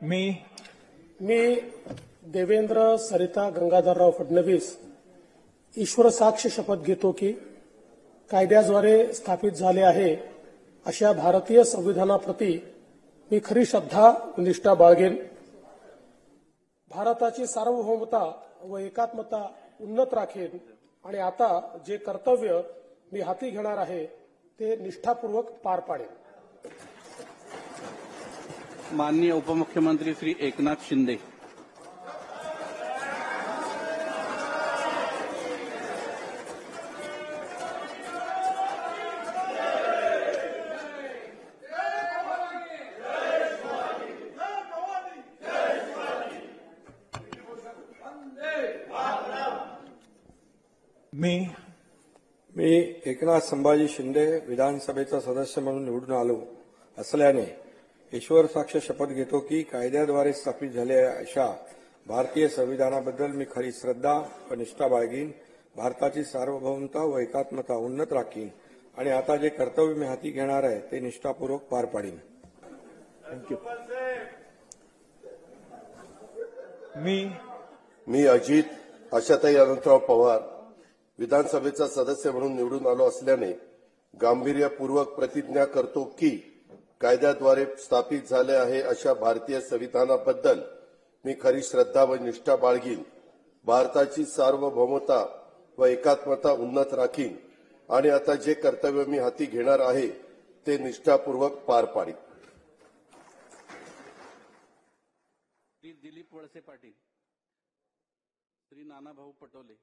मी देवेंद्र सरिता गंगाधरराव फडणवीस ईश्वर साक्ष शपथ घेतो की कायद्याद्वारे स्थापित झाले आहे अशा भारतीय संविधानाप्रती मी खरी श्रद्धा व निष्ठा बाळगेन। भारताची सार्वभौमता व एकात्मता उन्नत राखेन आणि आता जे कर्तव्य मी हाती घेणार आहे ते निष्ठापूर्वक पार पाडेन। माननीय उपमुख्यमंत्री श्री एकनाथ शिंदे। मी एकनाथ संभाजी शिंदे विधानसभेचा सदस्य म्हणून निवडून आलो असल्याने ईश्वर साक्ष शपथ घेतो की कायद्याद्वारे स्थापित झालेल्या अशा भारतीय संविधानाबद्दल मी खरी श्रद्धा व निष्ठा बाळगीन, भारताची सार्वभौमता व एकात्मता उन्नत राखीन आणि आता जे कर्तव्य मी हाती घेणार आहे ते निष्ठापूर्वक पार पाडीन। थँक्यू। मी अजित आशाताई अनंतराव पवार विधानसभेचा सदस्य म्हणून निवडून आलो असल्याने गांभीर्यपूर्वक प्रतिज्ञा करतो की कायद्याद्वारे स्थापित झाले आहे अशा भारतीय संविधानाबद्दल मी खरी श्रद्धा व निष्ठा बाळगीन, भारताची सार्वभौमता व एकात्मता उन्नत राखीन आणि आता जे कर्तव्य मी हाती घेणार आहे ते निष्ठापूर्वक पार पाडीन। श्री दिलीप वळसे पाटील, श्री नानाभाऊ पटोले।